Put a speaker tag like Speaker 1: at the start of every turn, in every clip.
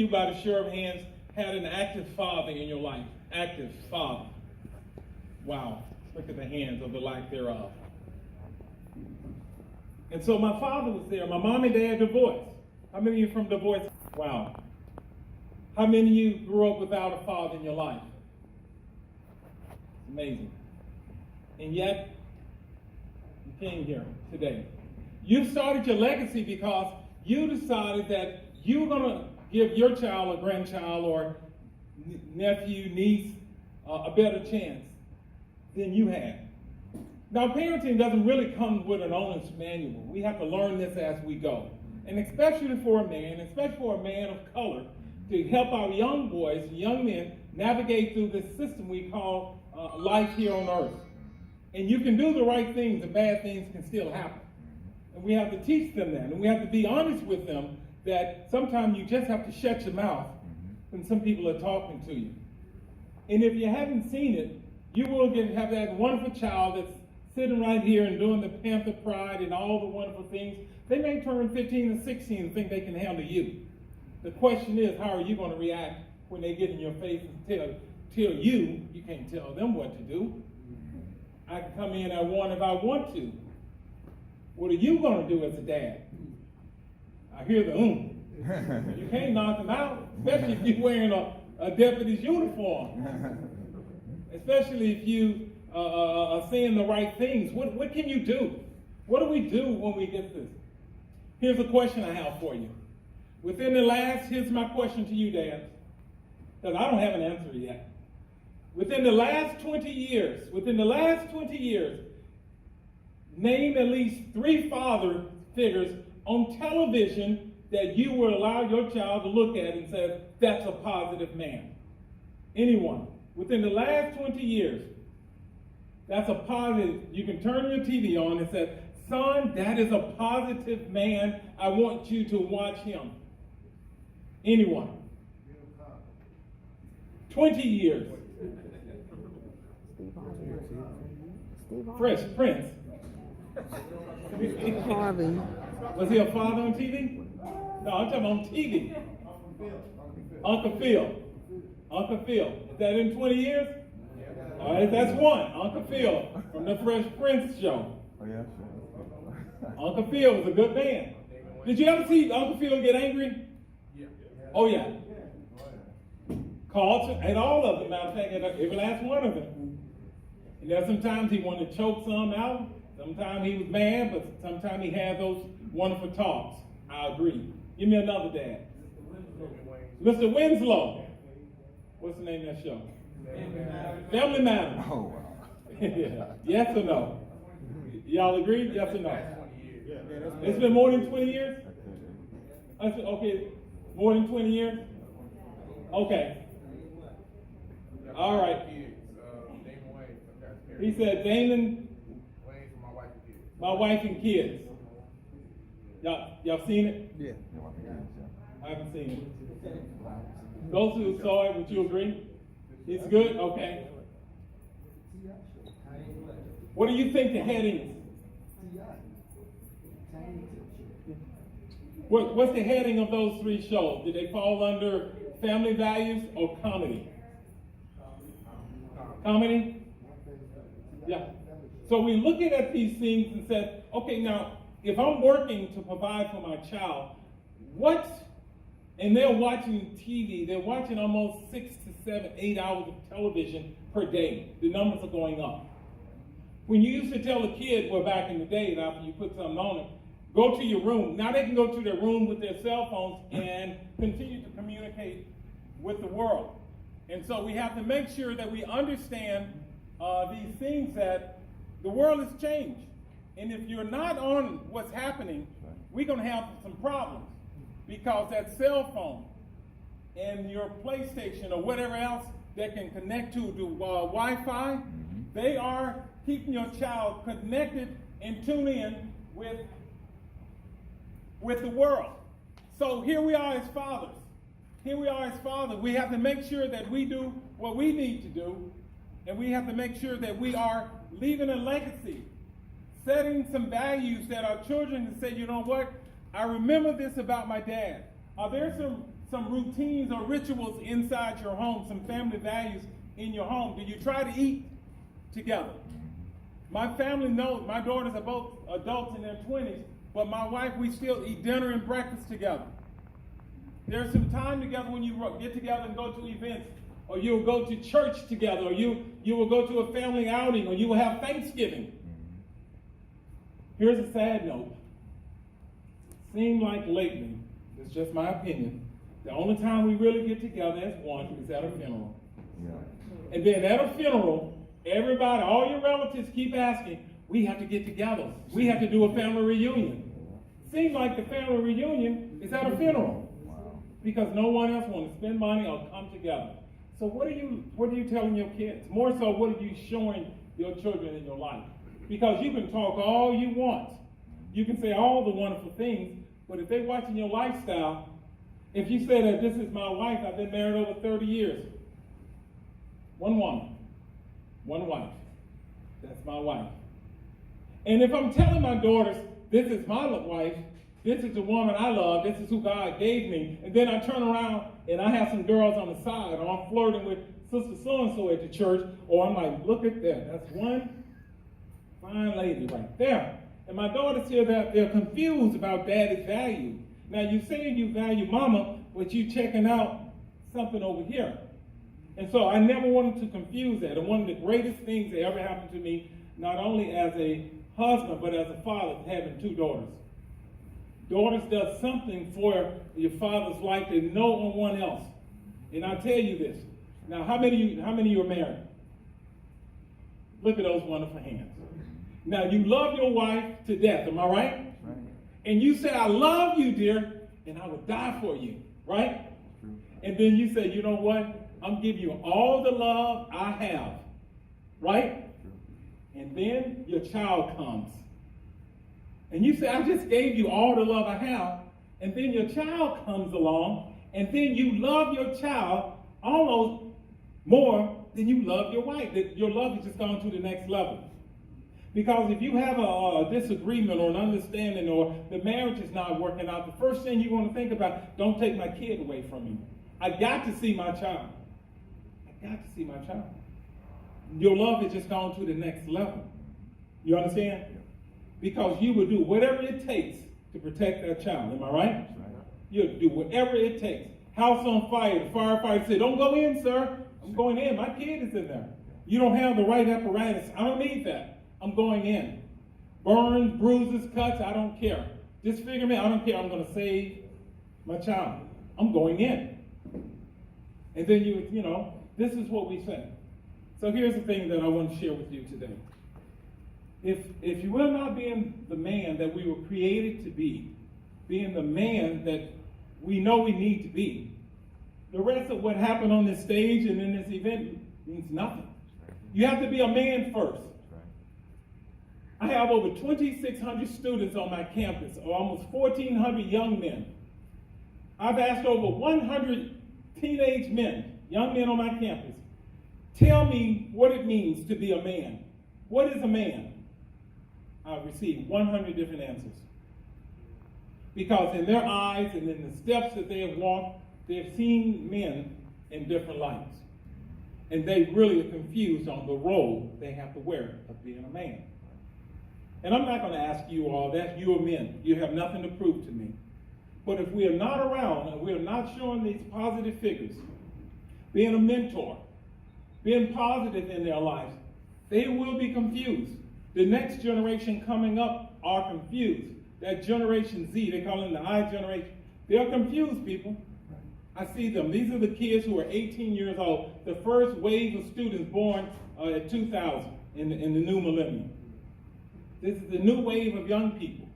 Speaker 1: you, by the show of hands, had an active father in your life? Active father. Wow. Look at the hands of the lack thereof. And so my father was there. My mom and dad divorced. How many of you from divorce? Wow. How many of you grew up without a father in your life? It's amazing. And yet, you came here today. You started your legacy because you decided that you were going to give your child or grandchild or nephew, niece, a better chance than you had. Now, parenting doesn't really come with an owner's manual. We have to learn this as we go. And especially for a man, especially for a man of color, to help our young boys, young men, navigate through this system we call life here on earth. And you can do the right things, and bad things can still happen. And we have to teach them that. And we have to be honest with them that sometimes you just have to shut your mouth when some people are talking to you. And if you haven't seen it, you will have that wonderful child that's sitting right here and doing the Panther Pride and all the wonderful things. They may turn 15 and 16 and think they can handle you. The question is, how are you going to react when they get in your face and tell you can't tell them what to do? I can come in at one if I want to. What are you going to do as a dad? I hear the You can't knock them out, especially if you're wearing a deputy's uniform. Especially if you are saying the right things. What can you do? What do we do when we get this? Here's a question I have for you. Here's my question to you, dads, because I don't have an answer yet. Within the last 20 years, name at least 3 father figures on television that you will allow your child to look at and say, that's a positive man. Anyone. Within the last 20 years, that's a positive. You can turn your TV on and say, son, that is a positive man. I want you to watch him. Anyone. 20 years. Fresh Prince.
Speaker 2: Harvey.
Speaker 1: Was he a father on TV? No, I'm talking on TV. Uncle Phil. Uncle Phil. Is that in 20 years? All right, that's one. Uncle Phil from the Fresh Prince show.
Speaker 3: Oh, yeah.
Speaker 1: Uncle Phil was a good man. Did you ever see Uncle Phil get angry? Yeah. Oh, yeah. Called and all of them, matter of fact, every last one of them. And there's sometimes he wanted to choke some out. Sometimes he was mad, but sometimes he had those wonderful talks. I agree. Give me another dad. Mr. Winslow. What's the name of that show? Family Matters. Oh, wow. Yes or no? Y'all agree? Yes or no? It's been more than 20 years? Okay, more than 20 years? Okay. All right. He said, Damon, my wife and kids. Y'all seen it?
Speaker 3: Yeah.
Speaker 1: I haven't seen it. Those who saw it, would you agree? It's good? Okay. What do you think the heading is? What's the heading of those 3 shows? Did they fall under family values or comedy? Comedy? Yeah. So we're looking at these things and said, okay, now, if I'm working to provide for my child, and they're watching TV, they're watching almost 6 to 7, 8 hours of television per day. The numbers are going up. When you used to tell a kid, well, back in the day, after you put something on them, go to your room. Now they can go to their room with their cell phones and continue to communicate with the world. And so we have to make sure that we understand these things, that the world has changed. And if you're not on what's happening, we're going to have some problems, because that cell phone and your PlayStation or whatever else that can connect to Wi-Fi, they are keeping your child connected and tuned in with the world. So here we are as fathers. We have to make sure that we do what we need to do, and we have to make sure that we are leaving a legacy, setting some values that our children can say, you know what, I remember this about my dad. Are there some some routines or rituals inside your home, some family values in your home? Do you try to eat together? My family knows, my daughters are both adults in their 20s, but my wife, we still eat dinner and breakfast together. There's some time together when you get together and go to events, or you'll go to church together, or you will go to a family outing, or you will have Thanksgiving. Here's a sad note. Seems like lately, it's just my opinion, the only time we really get together as one is at a funeral. Yeah. And then at a funeral, everybody, all your relatives keep asking, we have to get together. We have to do a family reunion. Seems like the family reunion is at a funeral. Wow. Because no one else wants to spend money or come together. So what are you telling your kids? More so, what are you showing your children in your life? Because you can talk all you want. You can say all the wonderful things, but if they're watching your lifestyle, if you say that this is my wife, I've been married over 30 years. One woman, one wife. That's my wife. And if I'm telling my daughters, this is my wife, this is the woman I love, this is who God gave me, and then I turn around and I have some girls on the side, or I'm flirting with Sister So-and-so at the church, or I'm like, look at that, that's one fine lady right there. And my daughters hear that, they're confused about daddy's value. Now you saying you value mama, but you checking out something over here. And so I never wanted to confuse that. And one of the greatest things that ever happened to me, not only as a husband, but as a father, having two daughters. Daughters does something for your father's life that no one else. And I'll tell you this. Now, how many of you are married? Look at those wonderful hands. Now, you love your wife to death, am I right? Right. And you say, I love you, dear, and I will die for you, right? True. And then you say, you know what? I'm giving you all the love I have, right? True. And then your child comes. And you say, I just gave you all the love I have. And then your child comes along, and then you love your child almost more than you love your wife. That your love has just gone to the next level. Because if you have a disagreement or an understanding, or the marriage is not working out, the first thing you want to think about, don't take my kid away from me. I got to see my child. I got to see my child. Your love has just gone to the next level. You understand? Because you will do whatever it takes to protect that child. Am I right? You'll do whatever it takes. House on fire, the firefighter said, don't go in, sir. I'm going in. My kid is in there. You don't have the right apparatus. I don't need that. I'm going in. Burns, bruises, cuts, I don't care. Disfigurement, I don't care. I'm going to save my child. I'm going in. And then you know, this is what we say. So here's the thing that I want to share with you today. If you will not being the man that we were created to be, being the man that we know we need to be, the rest of what happened on this stage and in this event means nothing. You have to be a man first. I have over 2,600 students on my campus, or almost 1,400 young men. I've asked over 100 teenage men, young men on my campus, tell me what it means to be a man. What is a man? I've received 100 different answers. Because in their eyes and in the steps that they have walked, they've seen men in different lights. And they really are confused on the role they have to wear of being a man. And I'm not going to ask you all that. You are men. You have nothing to prove to me. But if we are not around and we are not showing these positive figures, being a mentor, being positive in their lives, they will be confused. The next generation coming up are confused. That Generation Z, they call them the I generation, they're confused, people. I see them. These are the kids who are 18 years old, the first wave of students born at 2000 in the new millennium. This is the new wave of young people.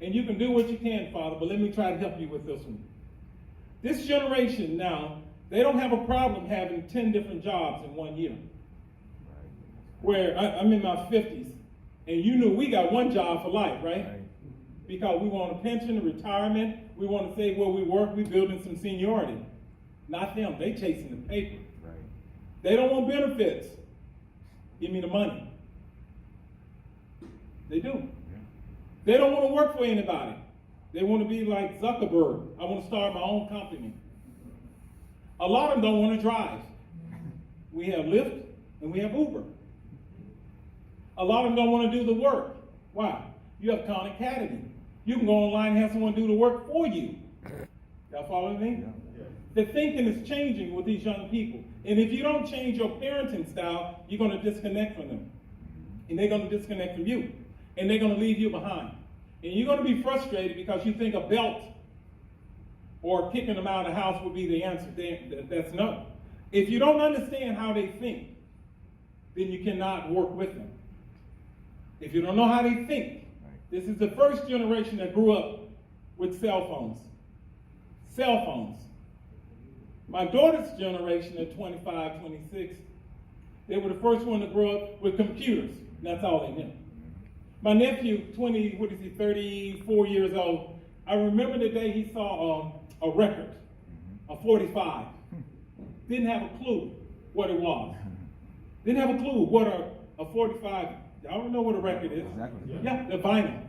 Speaker 1: And you can do what you can, Father, but let me try to help you with this one. This generation now, they don't have a problem having 10 different jobs in 1 year. Where I'm in my 50s, and you knew we got one job for life, right? Because we want a pension, a retirement, we want to say where we work, we building some seniority. Not them, they chasing the paper. Right. They don't want benefits. Give me the money. They do. Yeah. They don't want to work for anybody. They want to be like Zuckerberg. I want to start my own company. A lot of them don't want to drive. We have Lyft and we have Uber. A lot of them don't want to do the work. Why? You have Khan Academy. You can go online and have someone do the work for you. Y'all follow me? Yeah. The thinking is changing with these young people. And if you don't change your parenting style, you're going to disconnect from them. And they're going to disconnect from you. And they're going to leave you behind. And you're going to be frustrated because you think a belt or kicking them out of the house would be the answer. That's no. If you don't understand how they think, then you cannot work with them. If you don't know how they think, this is the first generation that grew up with cell phones. Cell phones. My daughter's generation at 25, 26, they were the first one to grow up with computers. That's all they knew. My nephew, 34 years old, I remember the day he saw a record, a 45. Didn't have a clue what it was. Didn't have a clue what a 45, I don't know what a record is. Exactly. Yeah, the vinyl.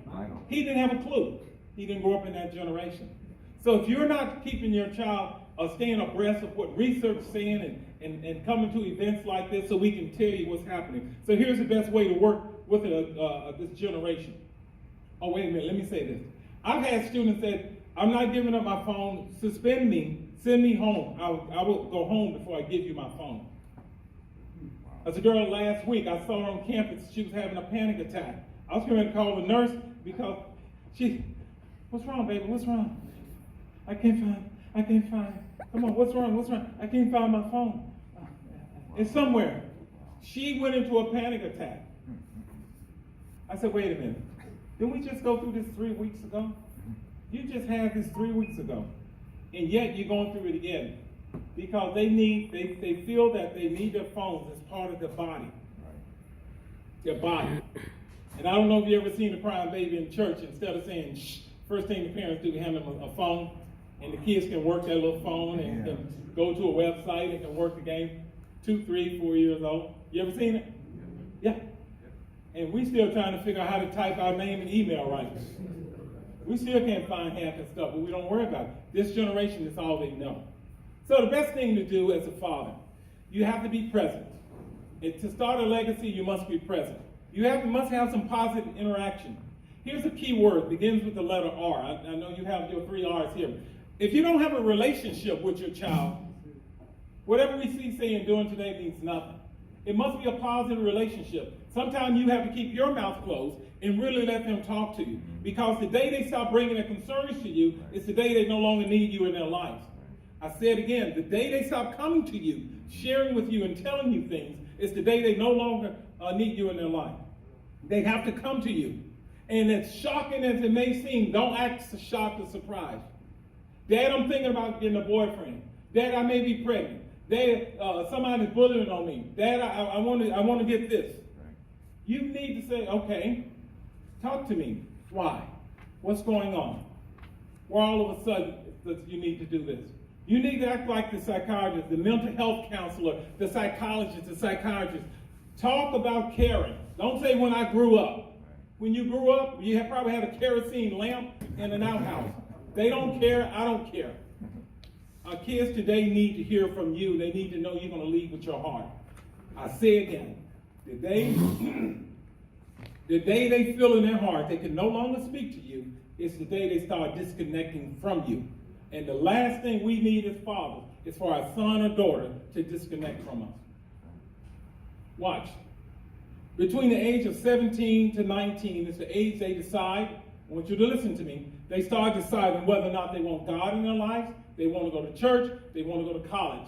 Speaker 1: He didn't have a clue. He didn't grow up in that generation. So if you're not keeping your child staying abreast of what research is saying and coming to events like this so we can tell you what's happening. So here's the best way to work with this generation. Oh, wait a minute, let me say this. I've had students that I'm not giving up my phone, suspend me, send me home. I will go home before I give you my phone. As a girl last week, I saw her on campus, she was having a panic attack. I was going to call the nurse because what's wrong, baby, what's wrong? I can't find, come on, what's wrong? I can't find my phone. It's somewhere. She went into a panic attack. I said, wait a minute. Didn't we just go through this 3 weeks ago? You just had this 3 weeks ago. And yet you're going through it again. Because they feel that they need their phones as part of their body. Their body. And I don't know if you've ever seen a crying baby in church. Instead of saying, shh, first thing the parents do is hand them a phone. And the kids can work that little phone and can go to a website and can work the game. 2, 3, 4 years old. You ever seen it? Yeah. And we still trying to figure out how to type our name and email right. We still can't find half that stuff, but we don't worry about it. This generation is all they know. So the best thing to do as a father, you have to be present. And to start a legacy, you must be present. You must have some positive interaction. Here's a key word, begins with the letter R. I know you have your 3 R's here. If you don't have a relationship with your child, whatever we see, say, and doing today means nothing. It must be a positive relationship. Sometimes you have to keep your mouth closed and really let them talk to you. Because the day they stop bringing their concerns to you, it's the day they no longer need you in their lives. I say it again, the day they stop coming to you, sharing with you and telling you things, it's the day they no longer need you in their life. They have to come to you. And as shocking as it may seem, don't act shocked or surprised. Dad, I'm thinking about getting a boyfriend. Dad, I may be pregnant. Dad, somebody's bullying on me. Dad, I want to get this. You need to say, okay, talk to me. Why? What's going on? Why all of a sudden you need to do this? You need to act like the psychologist, the mental health counselor, the psychologist, the psychiatrist. Talk about caring. Don't say when I grew up. When you grew up, you probably had a kerosene lamp in an outhouse. They don't care, I don't care. Our kids today need to hear from you. They need to know you're going to lead with your heart. I say again, the day they feel in their heart they can no longer speak to you, it's the day they start disconnecting from you. And the last thing we need as fathers is for our son or daughter to disconnect from us. Watch. Between the age of 17 to 19 is the age they decide, I want you to listen to me, they start deciding whether or not they want God in their lives, they want to go to church, they want to go to college.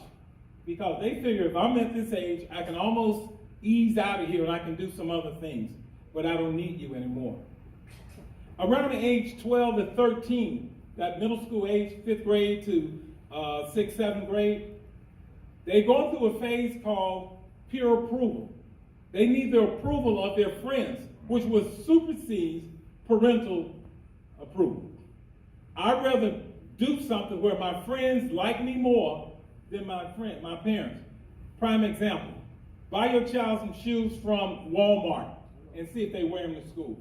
Speaker 1: Because they figure if I'm at this age, I can almost ease out of here and I can do some other things, but I don't need you anymore. Around the age 12 to 13, that middle school age, 5th grade to 6th, 7th grade, they're going through a phase called peer approval. They need the approval of their friends, which would supersede parental approval. I'd rather do something where my friends like me more than my parents. Prime example, buy your child some shoes from Walmart and see if they wear them to school.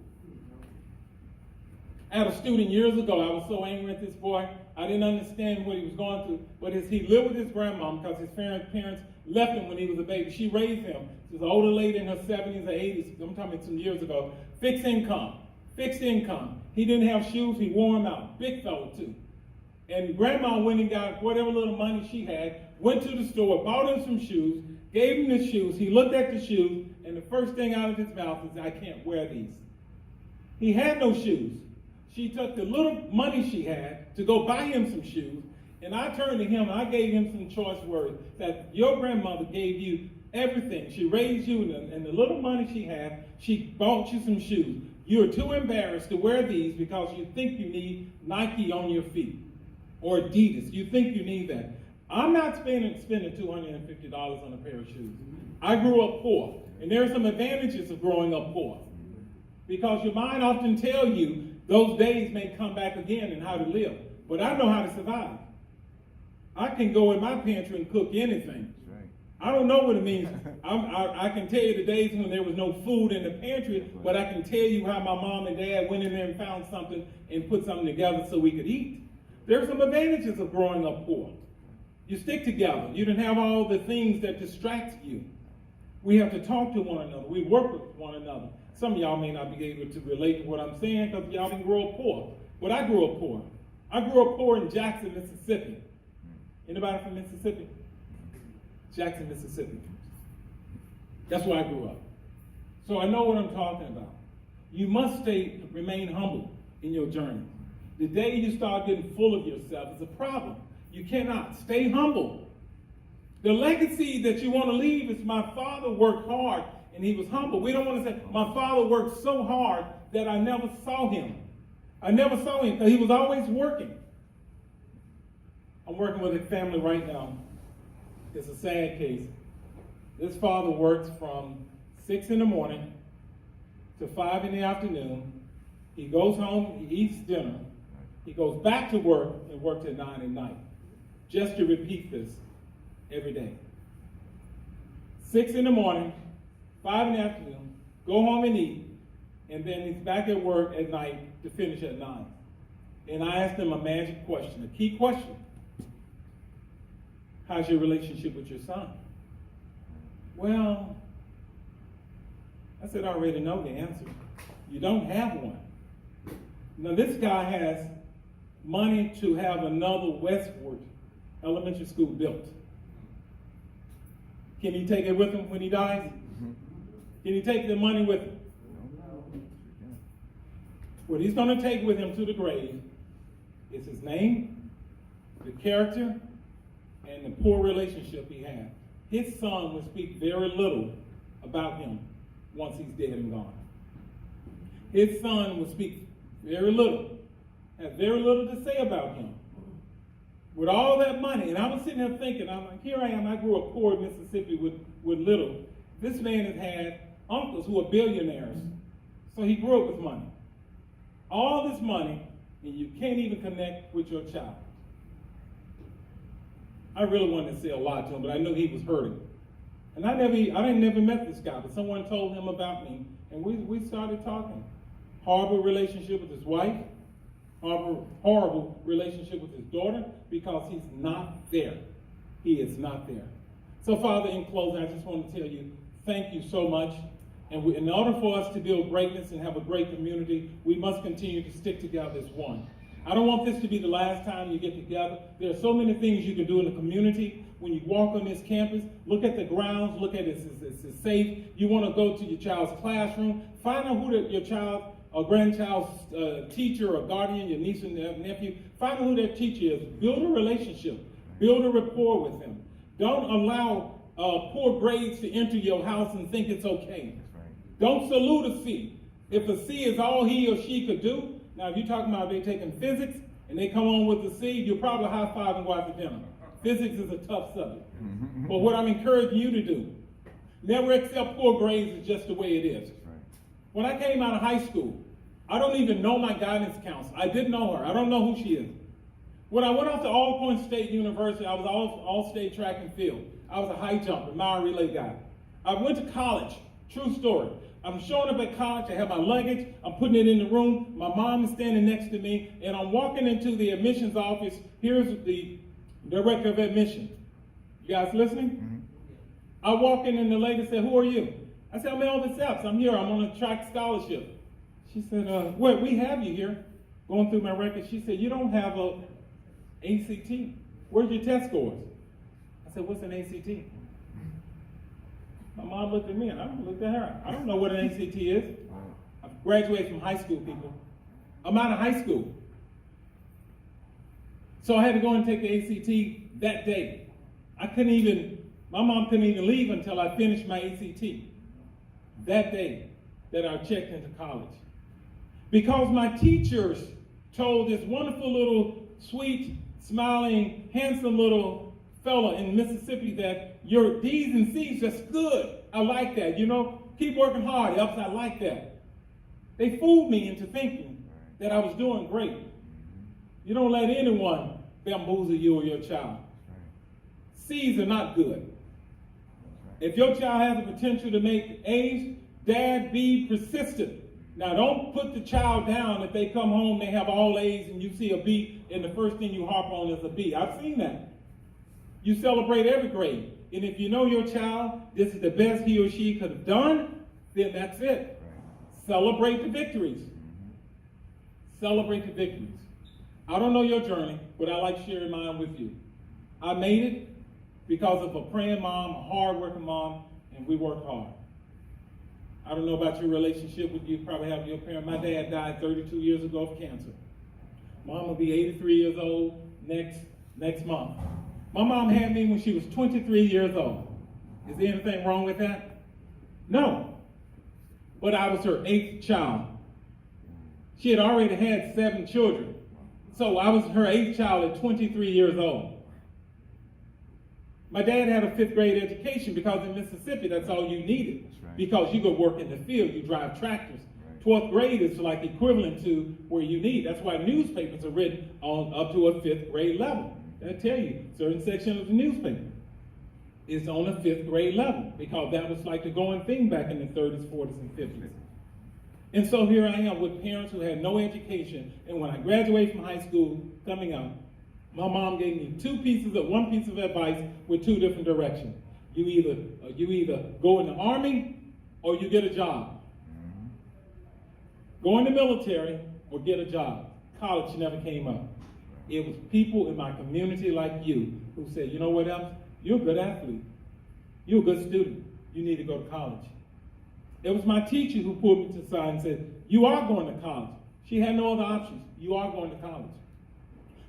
Speaker 1: I had a student years ago. I was so angry at this boy. I didn't understand what he was going through. But he lived with his grandmom because his parents left him when he was a baby. She raised him. She was an older lady in her 70s or 80s. I'm talking some years ago. Fixed income. He didn't have shoes. He wore them out. Big fella, too. And grandma went and got whatever little money she had, went to the store, bought him some shoes, gave him the shoes. He looked at the shoes, and the first thing out of his mouth is, I can't wear these. He had no shoes. She took the little money she had to go buy him some shoes, and I turned to him and I gave him some choice words that your grandmother gave you everything. She raised you, and the little money she had, she bought you some shoes. You're too embarrassed to wear these because you think you need Nike on your feet or Adidas. You think you need that. I'm not spending $250 on a pair of shoes. I grew up poor, and there are some advantages of growing up poor because your mind often tells you those days may come back again and how to live. But I know how to survive. I can go in my pantry and cook anything. Right. I don't know what it means. I can tell you the days when there was no food in the pantry, but I can tell you how my mom and dad went in there and found something and put something together so we could eat. There are some advantages of growing up poor. You stick together. You don't have all the things that distract you. We have to talk to one another. We work with one another. Some of y'all may not be able to relate to what I'm saying because y'all didn't grow up poor. But I grew up poor. I grew up poor in Jackson, Mississippi. Anybody from Mississippi? Jackson, Mississippi. That's where I grew up. So I know what I'm talking about. You must remain humble in your journey. The day you start getting full of yourself is a problem. You cannot. Stay humble. The legacy that you want to leave is my father worked hard and he was humble. We don't want to say, my father worked so hard that I never saw him. I never saw him because he was always working. I'm working with a family right now. It's a sad case. This father works from 6 in the morning to 5 in the afternoon. He goes home, he eats dinner. He goes back to work and works at 9 at night. Just to repeat this every day. 6 in the morning, 5 in the afternoon, go home and eat, and then he's back at work at night to finish at 9. And I asked him a magic question, a key question. How's your relationship with your son? Well, I said, I already know the answer. You don't have one. Now this guy has money to have another Westward elementary school built. Can he take it with him when he dies? Can he take the money with him? What he's going to take with him to the grave is his name, the character, and the poor relationship he had. His son will speak very little about him once he's dead and gone. His son will speak very little, have very little to say about him. With all that money, and I was sitting there thinking, I'm like, here I am, I grew up poor in Mississippi with little. This man has had uncles who are billionaires, so he grew up with money. All this money, and you can't even connect with your child. I really wanted to say a lot to him, but I knew he was hurting. And I never met this guy, but someone told him about me, and we started talking. Horrible relationship with his wife, horrible relationship with his daughter, because he's not there. He is not there. So, Father, in closing, I just want to tell you, thank you so much. And in order for us to build greatness and have a great community, we must continue to stick together as one. I don't want this to be the last time you get together. There are so many things you can do in the community. When you walk on this campus, look at the grounds, look at it, it's safe. You want to go to your child's classroom, find out who your child or grandchild's teacher or guardian, your niece and nephew, find out who their teacher is. Build a relationship. Build a rapport with them. Don't allow poor grades to enter your house and think it's okay. Don't salute a C. If a C is all he or she could do, now if you're talking about they taking physics and they come on with a C, you'll probably high five and go out to dinner. Physics is a tough subject. But what I'm encouraging you to do, never accept poor grades as just the way it is. When I came out of high school, I don't even know my guidance counselor. I didn't know her. I don't know who she is. When I went off to All Points State University, I was all state track and field. I was a high jumper, mile relay guy. I went to college. True story. I'm showing up at college, I have my luggage, I'm putting it in the room, my mom is standing next to me, and I'm walking into the admissions office. Here's the director of admissions. You guys listening? Mm-hmm. I walk in and the lady said, "Who are you?" I said, "I'm Elvis Epps. I'm here. I'm on a track scholarship." She said, "Well, we have you here." Going through my records, she said, "You don't have a ACT. Where's your test scores?" I said, "What's an ACT?" My mom looked at me and I looked at her. I don't know what an ACT is. I graduated from high school, people. I'm out of high school. So I had to go and take the ACT that day. My mom couldn't even leave until I finished my ACT that day that I checked into college. Because my teachers told this wonderful little, sweet, smiling, handsome little fella in Mississippi that your D's and C's, that's good. I like that, keep working hard, Epps, I like that. They fooled me into thinking that I was doing great. You don't let anyone bamboozle you or your child. C's are not good. If your child has the potential to make A's, Dad, be persistent. Now, don't put the child down if they come home, they have all A's, and you see a B, and the first thing you harp on is a B. I've seen that. You celebrate every grade. And if you know your child, this is the best he or she could have done, then that's it. Celebrate the victories. Celebrate the victories. I don't know your journey, but I like sharing mine with you. I made it because of a praying mom, a hard-working mom, and we worked hard. I don't know about your relationship with you. Probably have your parent. My dad died 32 years ago of cancer. Mom will be 83 years old next month. My mom had me when she was 23 years old. Is there anything wrong with that? No. But I was her 8th child. She had already had 7 children. So I was her 8th child at 23 years old. My dad had a 5th grade education because in Mississippi, that's all you needed. Right. Because you go work in the field, you drive tractors. Right. 12th grade is like equivalent to where you need. That's why newspapers are written on up to a 5th grade level. I tell you, certain section of the newspaper is on a 5th grade level because that was like the going thing back in the 30s, 40s, and 50s. And so here I am with parents who had no education, and when I graduated from high school coming up, my mom gave me one piece of advice with 2 different directions. You either go in the Army or you get a job. Go in the military or get a job. College never came up. It was people in my community like you who said, "You know what else? You're a good athlete. You're a good student. You need to go to college." It was my teacher who pulled me to the side and said, "You are going to college." She had no other options. You are going to college.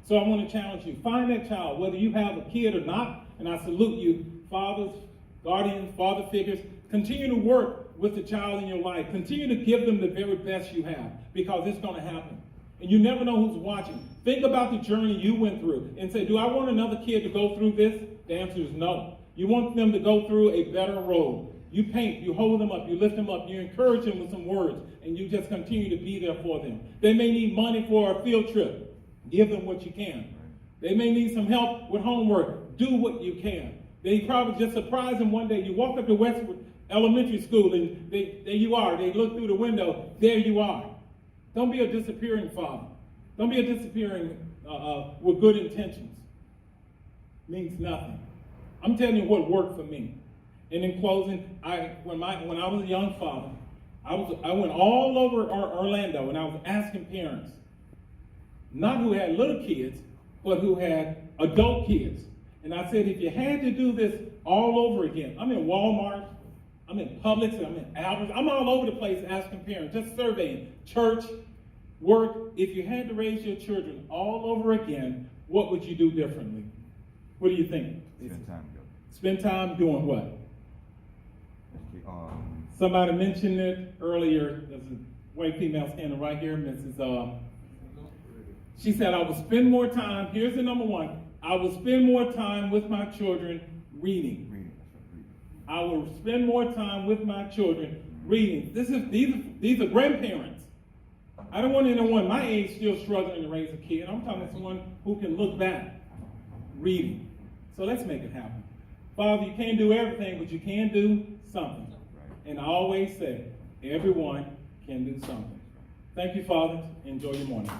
Speaker 1: So I want to challenge you. Find that child, whether you have a kid or not, and I salute you, fathers, guardians, father figures. Continue to work with the child in your life. Continue to give them the very best you have because it's going to happen. And you never know who's watching. Think about the journey you went through and say, do I want another kid to go through this? The answer is no. You want them to go through a better road. You paint, you hold them up, you lift them up, you encourage them with some words, and you just continue to be there for them. They may need money for a field trip. Give them what you can. They may need some help with homework. Do what you can. They probably just surprise them one day. You walk up to Westwood Elementary School, and there you are. They look through the window. There you are. Don't be a disappearing father. Don't be a disappearing with good intentions. Means nothing. I'm telling you what worked for me. And in closing, when I was a young father, I went all over Orlando and I was asking parents, not who had little kids, but who had adult kids. And I said, if you had to do this all over again, I'm in Walmart, I'm in Publix, I'm in Albertsons, I'm all over the place asking parents, just surveying, church, work. If you had to raise your children all over again, what would you do differently? What do you think?
Speaker 2: Spend time together.
Speaker 1: Spend time doing what? Somebody mentioned it earlier. There's a white female standing right here, Mrs. She said, I will spend more time, here's the number one, I will spend more time with my children reading. I will spend more time with my children reading. These are grandparents. I don't want anyone my age still struggling to raise a kid. I'm talking to someone who can look back, reading. So let's make it happen. Father, you can't do everything, but you can do something. And I always say, Everyone can do something. Thank you, fathers. Enjoy your morning.